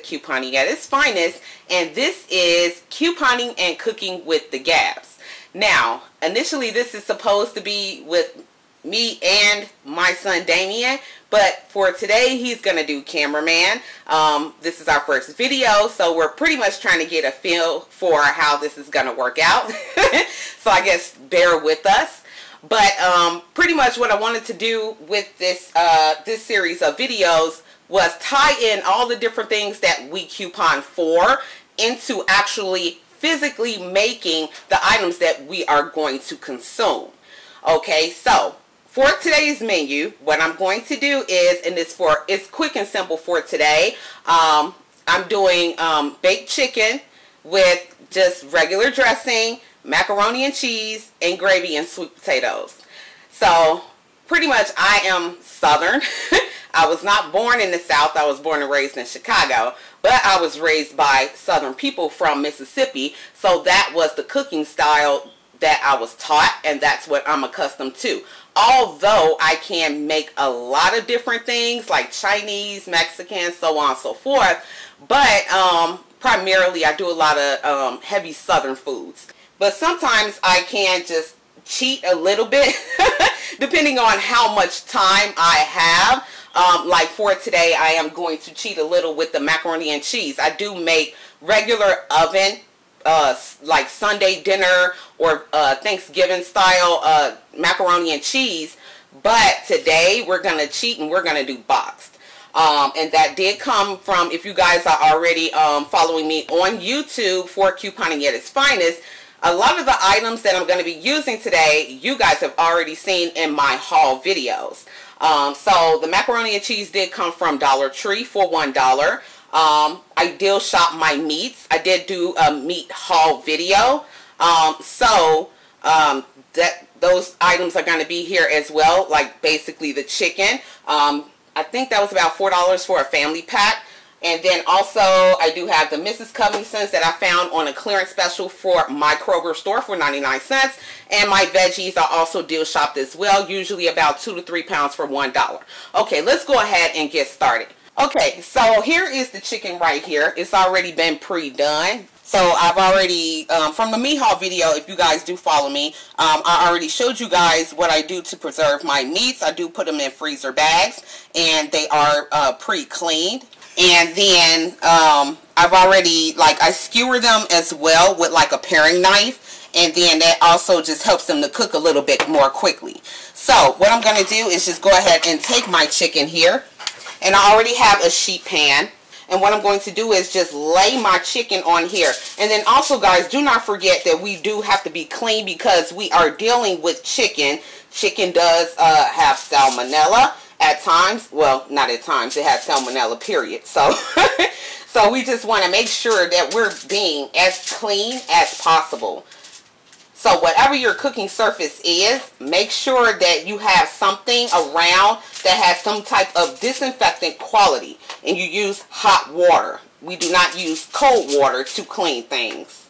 Couponing at its finest, and this is Couponing and Cooking with the Gabbs. Now, initially this is supposed to be with me and my son Damien, but for today he's gonna do cameraman. This is our first video, so we're pretty much trying to get a feel for how this is gonna work out. So I guess bear with us. But pretty much what I wanted to do with this this series of videos was tie in all the different things that we coupon for into actually physically making the items that we are going to consume. Okay, so for today's menu, what I'm going to do is, and it's quick and simple for today. I'm doing baked chicken with just regular dressing, macaroni and cheese, and gravy and sweet potatoes. So pretty much I am Southern. I was not born in the South. I was born and raised in Chicago, but I was raised by Southern people from Mississippi, so that was the cooking style that I was taught, and that's what I'm accustomed to. Although I can make a lot of different things like Chinese, Mexican, so on and so forth, but primarily I do a lot of heavy Southern foods. But sometimes I can just cheat a little bit depending on how much time I have. Like for today, I am going to cheat a little with the macaroni and cheese. I do make regular oven, like Sunday dinner or Thanksgiving style macaroni and cheese. But today we're going to cheat and we're going to do boxed. And that did come from, if you guys are already following me on YouTube for Couponing at its finest, a lot of the items that I'm going to be using today, you guys have already seen in my haul videos. So the macaroni and cheese did come from Dollar Tree for $1. I did shop my meats. I did do a meat haul video. Those items are going to be here as well, like basically the chicken. I think that was about $4 for a family pack. And then also I do have the Mrs. Covington's that I found on a clearance special for my Kroger store for 99 cents. And my veggies are also deal shopped as well, usually about 2 to 3 pounds for $1. Okay, let's go ahead and get started. Okay, so here is the chicken right here. It's already been pre-done. So I've already, from the meat haul video, if you guys do follow me, I already showed you guys what I do to preserve my meats. I do put them in freezer bags, and they are pre-cleaned. And then I've already, I skewer them as well with like a paring knife, and then that also just helps them to cook a little bit more quickly. So what I'm going to do is just go ahead and take my chicken here, and I already have a sheet pan. And what I'm going to do is just lay my chicken on here. And then also, guys, do not forget that we do have to be clean because we are dealing with chicken. Chicken does have salmonella at times. Well, not at times. It has salmonella, period. So, so we just want to make sure that we're being as clean as possible. So whatever your cooking surface is, make sure that you have something around that has some type of disinfectant quality. And you use hot water. We do not use cold water to clean things.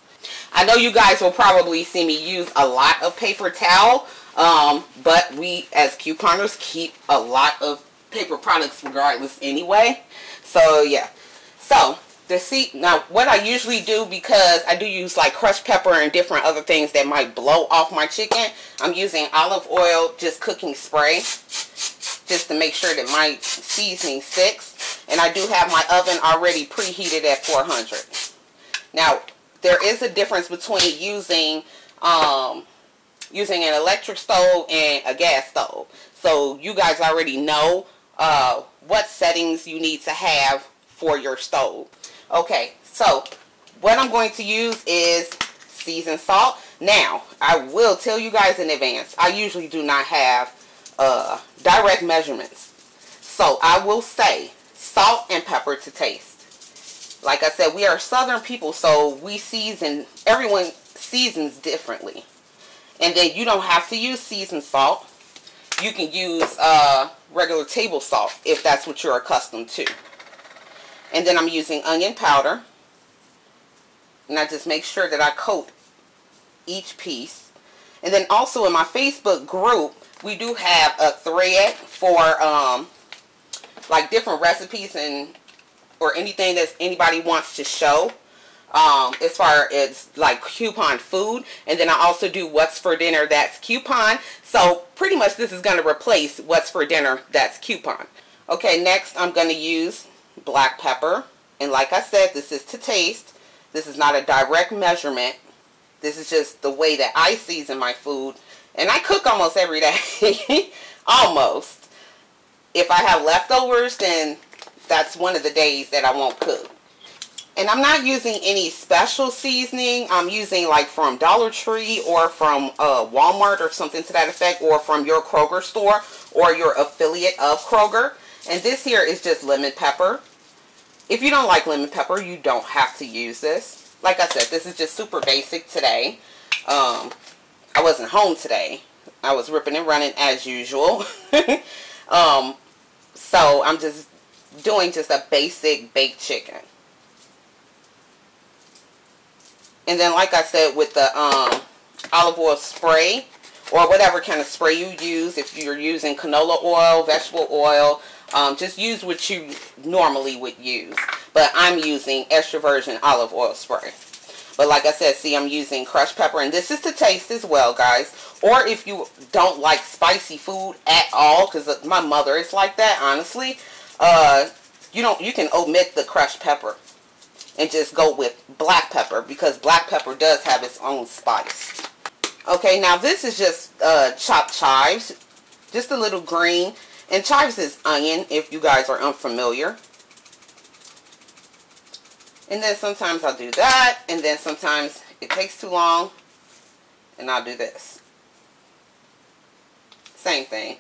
I know you guys will probably see me use a lot of paper towel. But we as couponers keep a lot of paper products regardless anyway. So yeah. So now what I usually do, because I do use like crushed pepper and different other things that might blow off my chicken, I'm using olive oil, just cooking spray, just to make sure that my seasoning sticks. And I do have my oven already preheated at 400. Now there is a difference between using an electric stove and a gas stove. So you guys already know what settings you need to have for your stove. Okay, so what I'm going to use is seasoned salt. Now, I will tell you guys in advance, I usually do not have direct measurements. So I will say salt and pepper to taste. Like I said, we are Southern people, so we season, everyone seasons differently. And then you don't have to use seasoned salt. You can use regular table salt if that's what you're accustomed to. And then I'm using onion powder. And I just make sure that I coat each piece. And then also in my Facebook group, we do have a thread for like different recipes and or anything that anybody wants to show as far as like coupon food. And then I also do what's for dinner that's coupon. So pretty much this is going to replace what's for dinner that's coupon. Okay, next I'm going to use black pepper. And like I said, this is to taste. This is not a direct measurement. This is just the way that I season my food. And I cook almost every day. Almost. If I have leftovers, then that's one of the days that I won't cook. And I'm not using any special seasoning. I'm using like from Dollar Tree or from Walmart or something to that effect, or from your Kroger store or your affiliate of Kroger. And this here is just lemon pepper. If you don't like lemon pepper, you don't have to use this. Like I said, this is just super basic today. I wasn't home today. I was ripping and running as usual. So I'm just doing just a basic baked chicken. And then like I said, with the olive oil spray, or whatever kind of spray you use, if you're using canola oil, vegetable oil, just use what you normally would use. But I'm using extra virgin olive oil spray. But like I said, see, I'm using crushed pepper, and this is to taste as well, guys. Or if you don't like spicy food at all, because my mother is like that, honestly, you can omit the crushed pepper and just go with black pepper, because black pepper does have its own spice. Okay, now this is just chopped chives, just a little green, and chives is onion if you guys are unfamiliar. And then sometimes I'll do that, and then sometimes it takes too long and I'll do this. Same thing.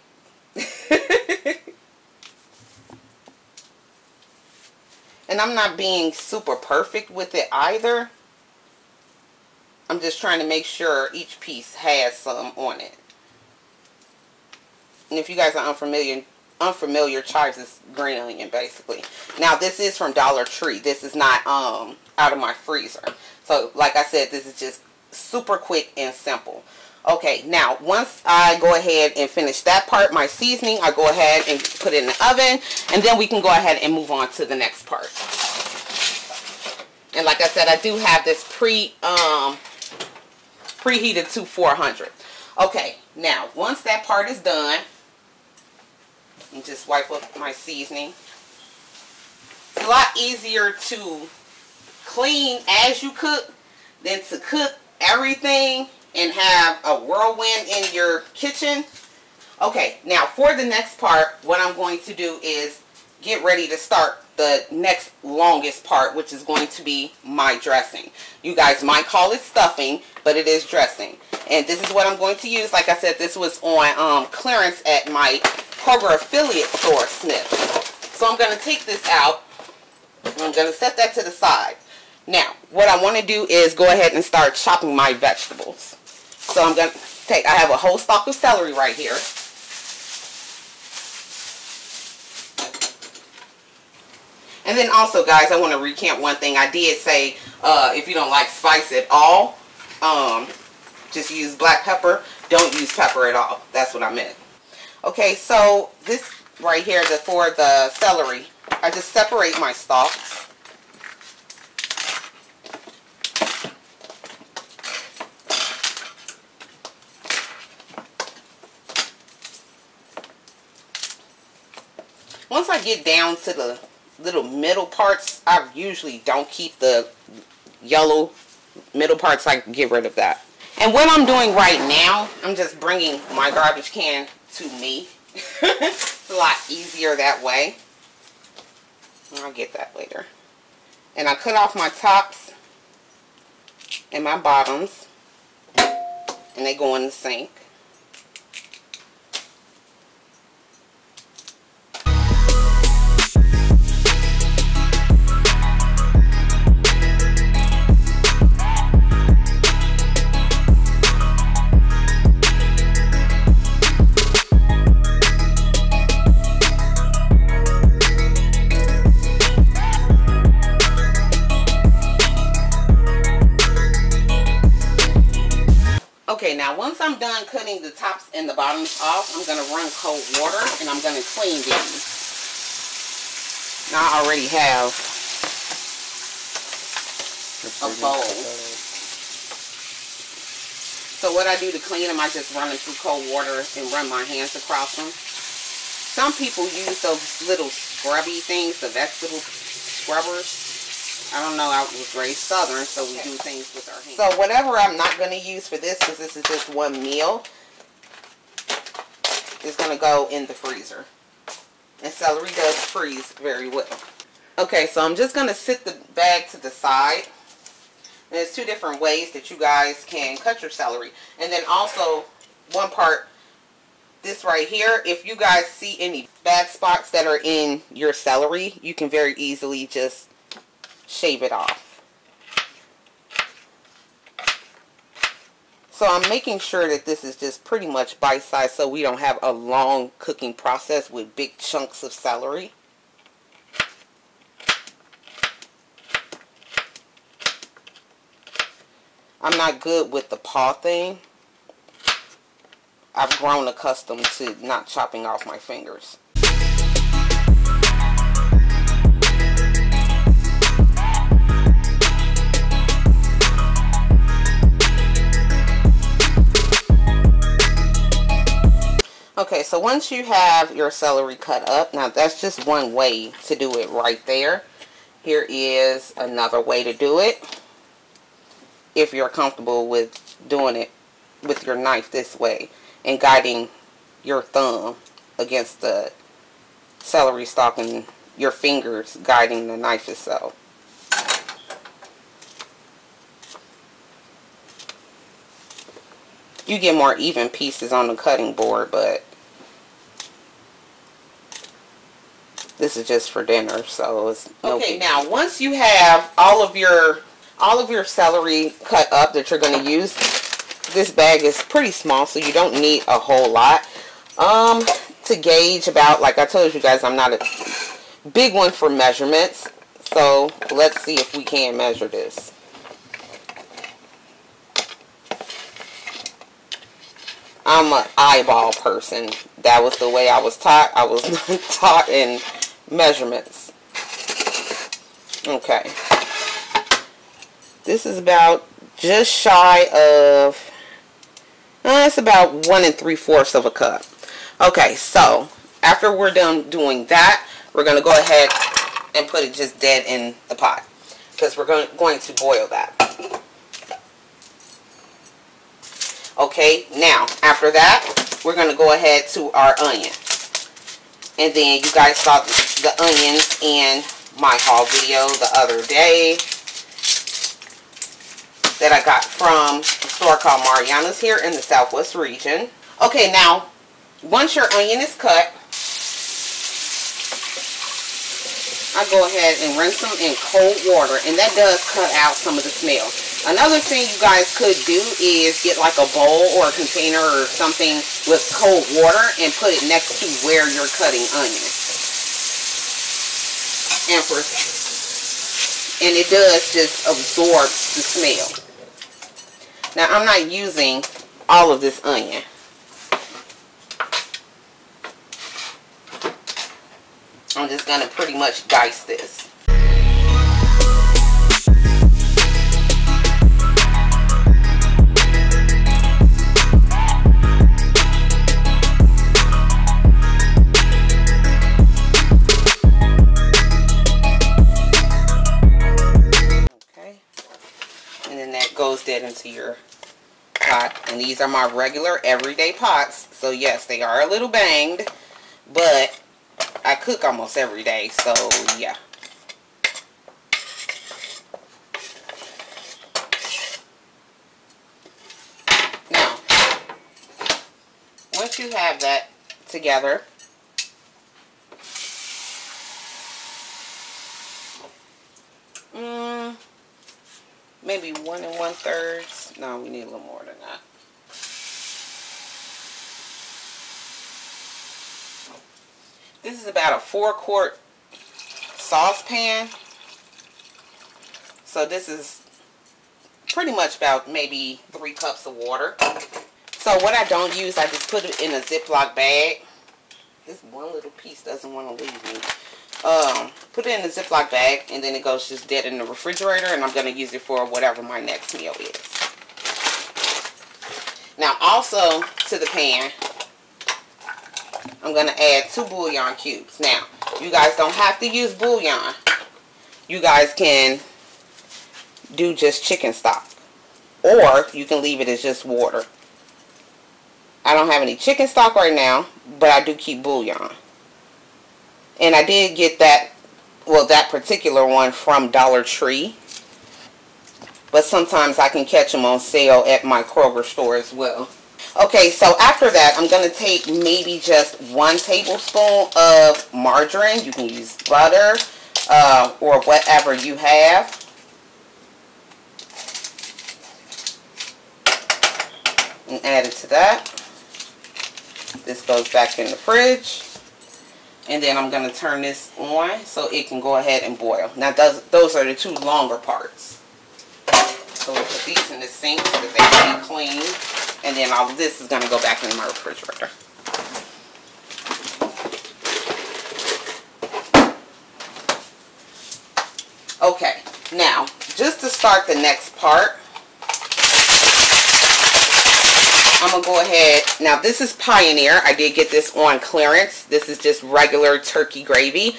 And I'm not being super perfect with it either. I'm just trying to make sure each piece has some on it. And if you guys are unfamiliar, chives is green onion basically. Now this is from Dollar Tree. This is not out of my freezer. So like I said, this is just super quick and simple. Okay, now once I go ahead and finish that part, my seasoning, I go ahead and put it in the oven, and then we can go ahead and move on to the next part. And like I said, I do have this preheated to 400. Okay, now once that part is done, and just wipe up my seasoning. It's a lot easier to clean as you cook than to cook everything and have a whirlwind in your kitchen. Okay, now for the next part, what I'm going to do is get ready to start the next longest part, which is going to be my dressing. You guys might call it stuffing, but it is dressing. And this is what I'm going to use. Like I said, this was on clearance at my Kroger affiliate store, Smith. So I'm going to take this out. I'm going to set that to the side. Now, what I want to do is go ahead and start chopping my vegetables. So I'm going to take, I have a whole stalk of celery right here. And then also, guys, I want to recant one thing. I did say if you don't like spice at all, just use black pepper. Don't use pepper at all. That's what I meant. Okay, so this right here, for the celery, I just separate my stalks. Once I get down to the little middle parts, I usually don't keep the yellow middle parts. I can get rid of that. And what I'm doing right now, I'm just bringing my garbage can to me. It's a lot easier that way. I'll get that later. And I cut off my tops and my bottoms, and they go in the sink. Okay, now once I'm done cutting the tops and the bottoms off, I'm going to run cold water and I'm going to clean these. Now I already have a bowl. So what I do to clean them, I just run them through cold water and run my hands across them. Some people use those little scrubby things, the vegetable scrubbers. I don't know, I was raised Southern, so we do things with our hands. So whatever I'm not going to use for this, because this is just one meal, is going to go in the freezer. And celery does freeze very well. Okay, so I'm just going to sit the bag to the side. And there's two different ways that you guys can cut your celery. And then also, one part, this right here, if you guys see any bad spots that are in your celery, you can very easily just shave it off. So I'm making sure that this is just pretty much bite-sized so we don't have a long cooking process with big chunks of celery. I'm not good with the paw thing. I've grown accustomed to not chopping off my fingers. Okay, so once you have your celery cut up, now that's just one way to do it right there. Here is another way to do it. If you're comfortable with doing it with your knife this way and guiding your thumb against the celery stalk and your fingers guiding the knife itself. You get more even pieces on the cutting board, but this is just for dinner, so it's no okay. Now, once you have all of your celery cut up that you're going to use, this bag is pretty small, so you don't need a whole lot. To gauge about, like I told you guys, I'm not a big one for measurements, so let's see if we can measure this. I'm an eyeball person. That was the way I was taught. I was not taught in measurements. Okay. This is about just shy of, it's about 1 3/4 of a cup. Okay, so after we're done doing that, we're going to go ahead and put it just dead in the pot, because we're going to boil that. Okay, now after that, we're going to go ahead to our onion. And then you guys saw the onions in my haul video the other day that I got from a store called Mariana's here in the Southwest region. Okay, now once your onion is cut, I go ahead and rinse them in cold water, and that does cut out some of the smell. Another thing you guys could do is get like a bowl or a container or something with cold water and put it next to where you're cutting onions. And it does just absorb the smell. Now, I'm not using all of this onion. I'm just going to pretty much dice this. Goes dead into your pot, and these are my regular everyday pots, so yes, they are a little banged, but I cook almost every day, so yeah. Now, once you have that together, maybe 1 1/3. No, we need a little more than that. This is about a 4-quart saucepan. So this is pretty much about maybe 3 cups of water. So what I don't use, I just put it in a Ziploc bag. This one little piece doesn't want to leave me. put it in a Ziploc bag, and then it goes just dead in the refrigerator, and I'm going to use it for whatever my next meal is. Now also to the pan, I'm going to add 2 bouillon cubes. Now, you guys don't have to use bouillon. You guys can do just chicken stock, or you can leave it as just water. I don't have any chicken stock right now, but I do keep bouillon. And I did get that, well, that particular one from Dollar Tree. But sometimes I can catch them on sale at my Kroger store as well. Okay, so after that, I'm going to take maybe just 1 tablespoon of margarine. You can use butter or whatever you have. And add it to that. This goes back in the fridge. And then I'm going to turn this on so it can go ahead and boil. Now those are the 2 longer parts. So we'll put these in the sink so that they stay clean. And then all of this is going to go back in my refrigerator. Okay, now just to start the next part, I'm going to go ahead. Now this is Pioneer. I did get this on clearance. This is just regular turkey gravy.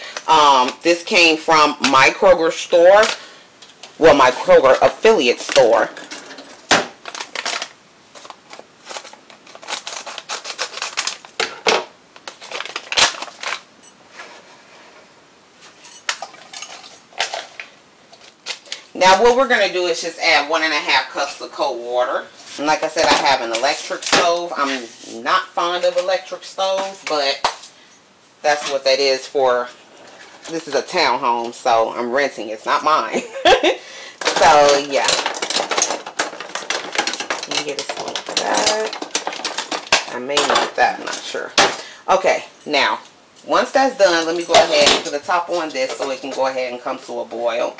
This came from my Kroger store. Well, my Kroger affiliate store. Now what we're going to do is just add 1.5 cups of cold water. And like I said, I have an electric stove. I'm not fond of electric stoves, but that's what that is for. This is a townhome, so I'm renting. It's not mine. So, yeah. Let me get a spoon for that. I may need that, I'm not sure. Okay, now, once that's done, let me go ahead and put the top on this so it can go ahead and come to a boil.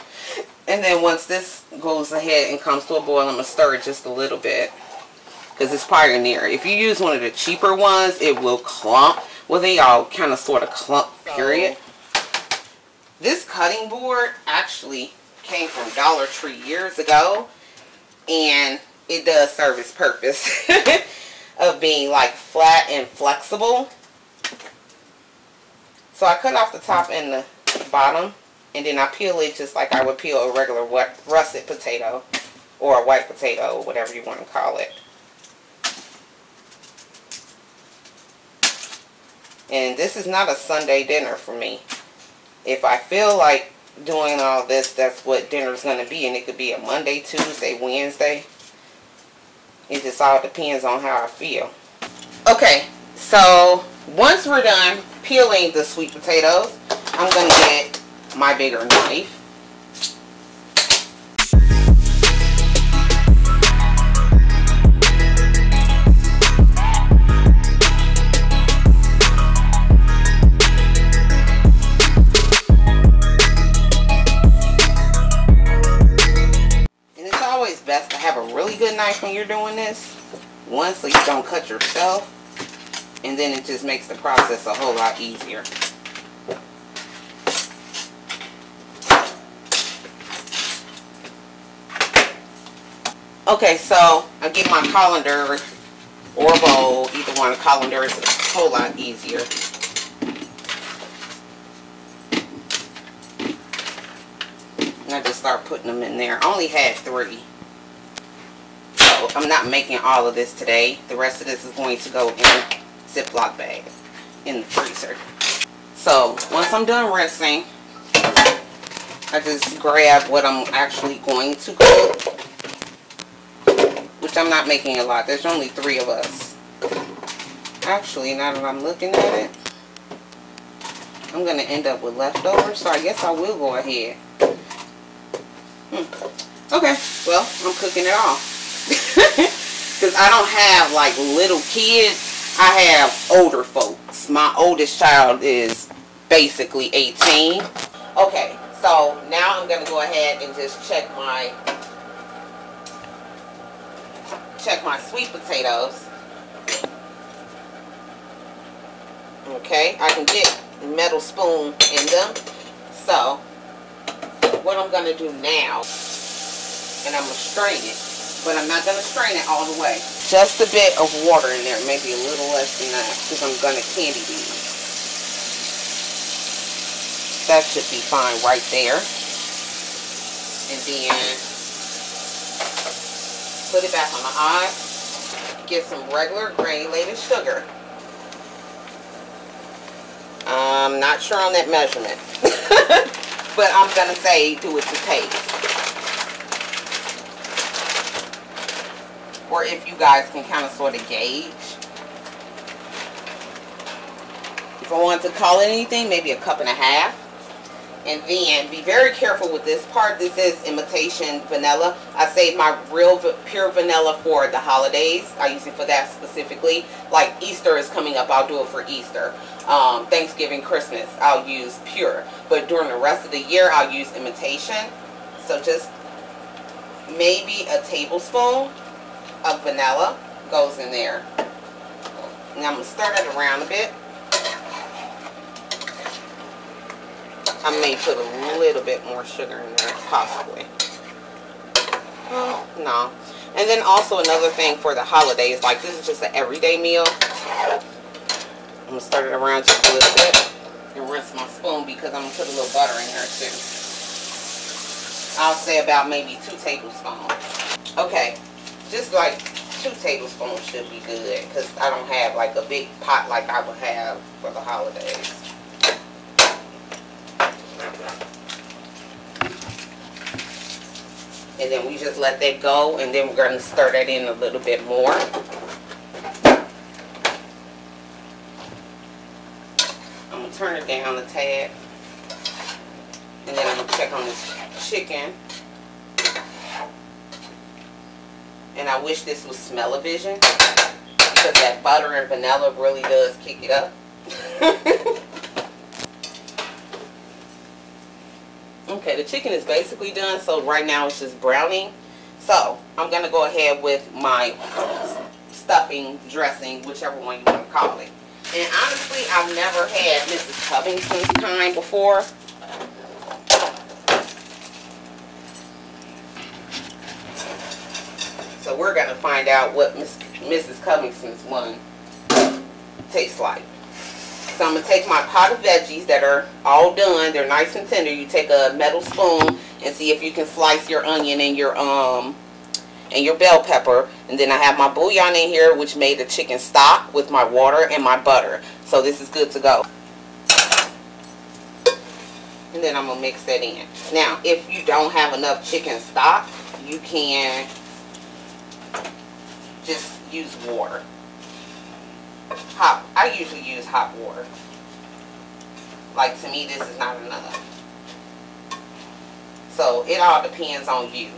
And then once this goes ahead and comes to a boil, I'm going to stir it just a little bit. Because it's Pioneer. If you use one of the cheaper ones, it will clump. Well, they all kind of sort of clump, period. This cutting board actually came from Dollar Tree years ago. And it does serve its purpose of being like flat and flexible. So I cut off the top and the bottom. And then I peel it just like I would peel a regular russet potato or a white potato, whatever you want to call it. And this is not a Sunday dinner for me. If I feel like doing all this, that's what dinner's going to be. And it could be a Monday, Tuesday, Wednesday. It just all depends on how I feel. Okay, so once we're done peeling the sweet potatoes, I'm going to get my bigger knife. And it's always best to have a really good knife when you're doing this. One, so you don't cut yourself. And then it just makes the process a whole lot easier. Okay, so I get my colander or bowl. Either one. Colander is a whole lot easier. And I just start putting them in there. I only had 3. So I'm not making all of this today. The rest of this is going to go in a Ziploc bag in the freezer. So once I'm done rinsing, I just grab what I'm actually going to cook. Which I'm not making a lot. There's only 3 of us. Actually, now that I'm looking at it, I'm going to end up with leftovers. So I guess I will go ahead. Okay, well, I'm cooking it all. Because I don't have like little kids. I have older folks. My oldest child is basically 18. Okay, so now I'm going to go ahead and just check my sweet potatoes. Okay, I can get a metal spoon in them. So what I'm going to do now, and I'm going to strain it, but I'm not going to strain it all the way. Just a bit of water in there, maybe a little less than that, because I'm going to candy these. That should be fine right there. And then put it back on the eye. Get some regular granulated sugar. I'm not sure on that measurement. But I'm going to say do it to taste. Or if you guys can kind of sort of gauge. If I want to call it anything, maybe a cup and a half. And then be very careful with this part. This is imitation vanilla. I save my real pure vanilla for the holidays. I use it for that specifically. Like Easter is coming up, I'll do it for Easter. Thanksgiving, Christmas, I'll use pure. But during the rest of the year, I'll use imitation. So just maybe a tablespoon of vanilla goes in there. Now I'm going to stir that around a bit. I may put a little bit more sugar in there, possibly. No. And then also another thing for the holidays, like this is just an everyday meal. I'm going to stir it around just a little bit and rinse my spoon because I'm going to put a little butter in there too. I'll say about maybe 2 tablespoons. Okay, just like 2 tablespoons should be good because I don't have like a big pot like I would have for the holidays. And then we just let that go, and then we're going to stir that in a little bit more. I'm going to turn it down a tad. And then I'm going to check on this chicken. And I wish this was smell-o-vision, because that butter and vanilla really does kick it up. Okay, the chicken is basically done, so right now it's just browning. So I'm going to go ahead with my stuffing, dressing, whichever one you want to call it. And honestly, I've never had Mrs. Covington's kind before. So we're going to find out what Mrs. Covington's one tastes like. So I'm going to take my pot of veggies that are all done. They're nice and tender. You take a metal spoon and see if you can slice your onion and your bell pepper. And then I have my bouillon in here, which made the chicken stock with my water and my butter. So this is good to go. And then I'm going to mix that in. Now, if you don't have enough chicken stock, you can just use water. I usually use hot water. Like, to me, this is not enough. So it all depends on you.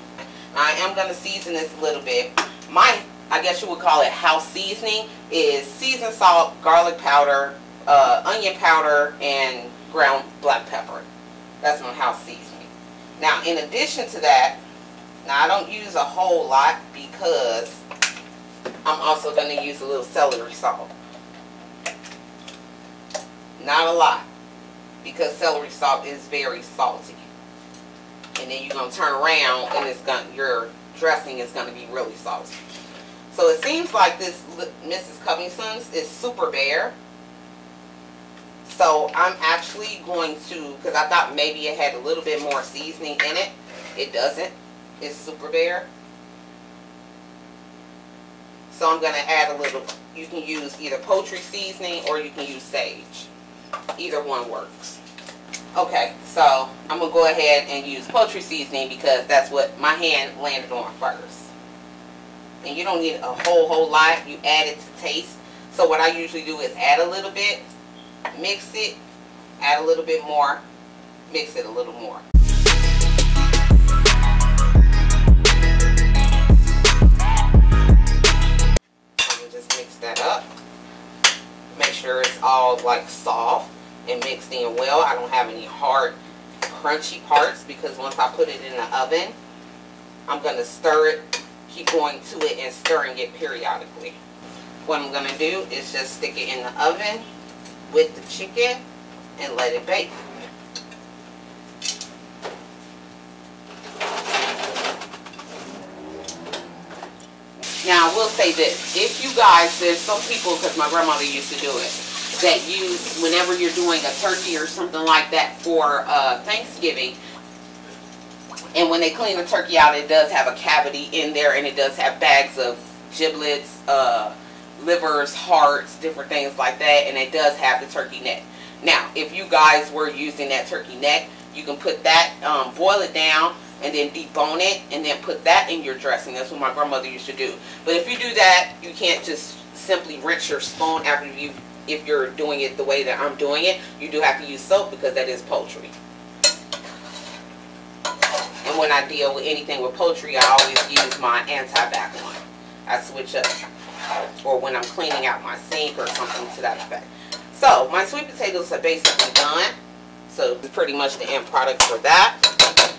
I am going to season this a little bit. I guess you would call it house seasoning, is seasoned salt, garlic powder, onion powder, and ground black pepper. That's my house seasoning. Now, in addition to that, now I don't use a whole lot because I'm also going to use a little celery salt. Not a lot, because celery salt is very salty. And then you're going to turn around and your dressing is going to be really salty. So it seems like this Mrs. Covington's is super bare. So I'm actually going to, because I thought maybe it had a little bit more seasoning in it. It doesn't. It's super bare. So I'm going to add a little, you can use either poultry seasoning or you can use sage. Either one works. Okay, so I'm going to go ahead and use poultry seasoning because that's what my hand landed on first. And you don't need a whole lot. You add it to taste. So what I usually do is add a little bit, mix it, add a little bit more, mix it a little more. Just mix that up. Make sure it's all like soft and mixed in well. I don't have any hard crunchy parts because once I put it in the oven, I'm going to stir it, keep going to it and stirring it periodically. What I'm going to do is just stick it in the oven with the chicken and let it bake. Now, I will say this. If you guys, there's some people, because my grandmother used to do it, that use, whenever you're doing a turkey or something like that for Thanksgiving, and when they clean the turkey out, it does have a cavity in there, and it does have bags of giblets, livers, hearts, different things like that, and it does have the turkey neck. Now, if you guys were using that turkey neck, you can put that, boil it down, and then debone it, and then put that in your dressing. That's what my grandmother used to do. But if you do that, you can't just simply rinse your spoon after if you're doing it the way that I'm doing it. You do have to use soap because that is poultry. And when I deal with anything with poultry, I always use my anti-bac one. I switch up. Or when I'm cleaning out my sink or something to that effect. So, my sweet potatoes are basically done. So, it's pretty much the end product for that.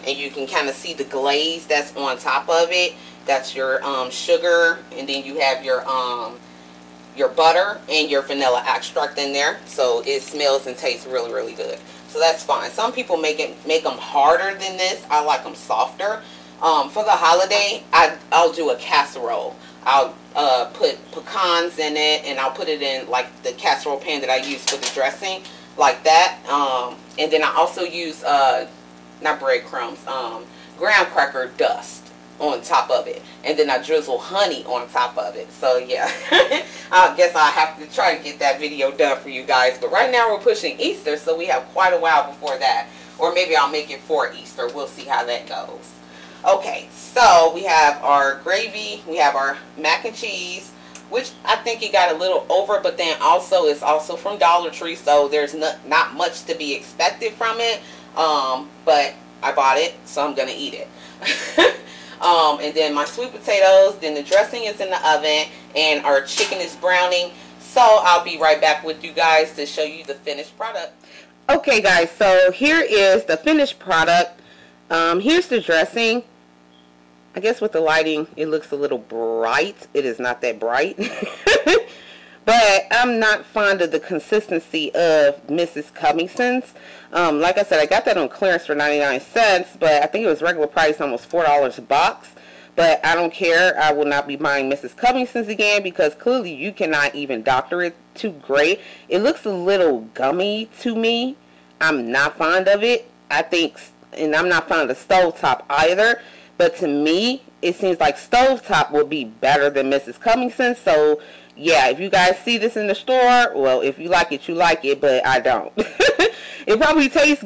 And you can kind of see the glaze that's on top of it. That's your sugar, and then you have your butter and your vanilla extract in there. So it smells and tastes really, really good. So that's fine. Some people make them harder than this. I like them softer. For the holiday, I'll do a casserole. I'll put pecans in it, and I'll put it in like the casserole pan that I use for the dressing, like that. And then I also use not breadcrumbs, graham cracker dust on top of it, and then I drizzle honey on top of it. So yeah, I guess I have to try to get that video done for you guys. But right now we're pushing Easter, so we have quite a while before that, or maybe I'll make it for Easter. We'll see how that goes. Okay, so we have our gravy, we have our mac and cheese, which I think it got a little over, but then also it's also from Dollar Tree, so there's not much to be expected from it. But I bought it, so I'm gonna eat it. And then my sweet potatoes, then the dressing is in the oven, and our chicken is browning. So I'll be right back with you guys to show you the finished product. Okay guys, so here is the finished product. Here's the dressing. I guess with the lighting it looks a little bright. It is not that bright. But I'm not fond of the consistency of Mrs. Cummingson's. Like I said, I got that on clearance for 99 cents, but I think it was regular price, almost $4 a box. But I don't care. I will not be buying Mrs. Cummingson's again because clearly you cannot even doctor it too great. It looks a little gummy to me. I'm not fond of it. I think, and I'm not fond of stovetop either. But to me, it seems like stovetop will be better than Mrs. Cummingson's. So yeah, if you guys see this in the store, well, if you like it, you like it, but I don't. It probably tastes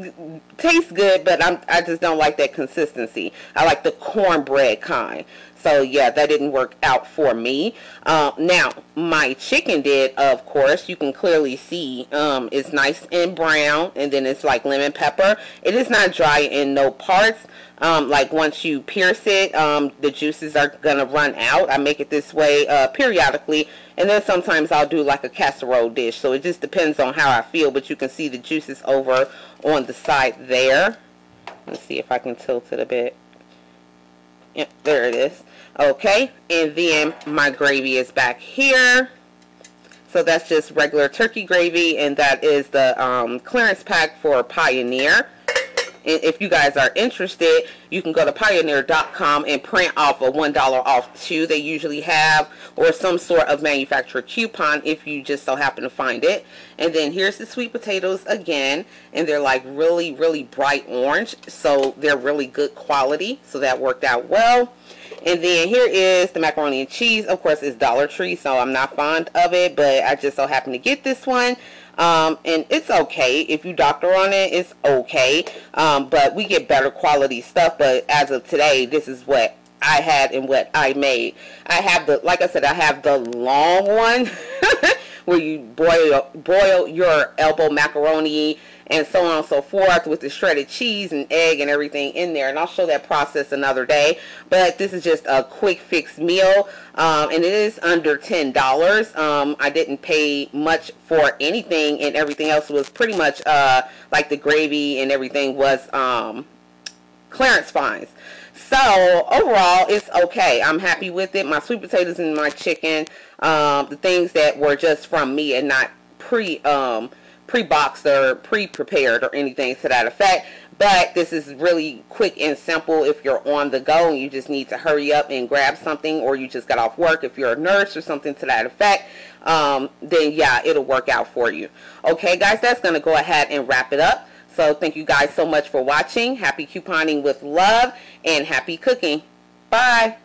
good, but I just don't like that consistency. I like the cornbread kind. So yeah, that didn't work out for me. Now, my chicken did, of course. You can clearly see it's nice and brown, and then it's like lemon pepper. It is not dry in no parts. Like once you pierce it, the juices are gonna run out. I make it this way periodically, and then sometimes I'll do like a casserole dish. So it just depends on how I feel, but you can see the juices over on the side there. Let's see if I can tilt it a bit. Yep, there it is. Okay, and then my gravy is back here. So that's just regular turkey gravy, and that is the clearance pack for Pioneer. And if you guys are interested, you can go to Pioneer.com and print off a $1 off too. They usually have, or some sort of manufacturer coupon if you just so happen to find it. And then here's the sweet potatoes again, and they're like really, really bright orange, so they're really good quality. So that worked out well. And then here is the macaroni and cheese. Of course, it's Dollar Tree, so I'm not fond of it, but I just so happen to get this one. And it's okay. If you doctor on it, it's okay. But we get better quality stuff. But as of today, this is what I had and what I made. I have the, like I said, I have the long one where you boil your elbow macaroni and so on and so forth with the shredded cheese and egg and everything in there. And I'll show that process another day. But this is just a quick fix meal. And it is under $10. I didn't pay much for anything, and everything else was pretty much like the gravy and everything was clearance finds. So overall, it's okay. I'm happy with it. My sweet potatoes and my chicken, the things that were just from me and not pre-boxed or pre-prepared or anything to that effect. But this is really quick and simple if you're on the go and you just need to hurry up and grab something, or you just got off work. If you're a nurse or something to that effect, then yeah, it'll work out for you. Okay guys, that's going to go ahead and wrap it up. So thank you guys so much for watching. Happy couponing with love and happy cooking. Bye.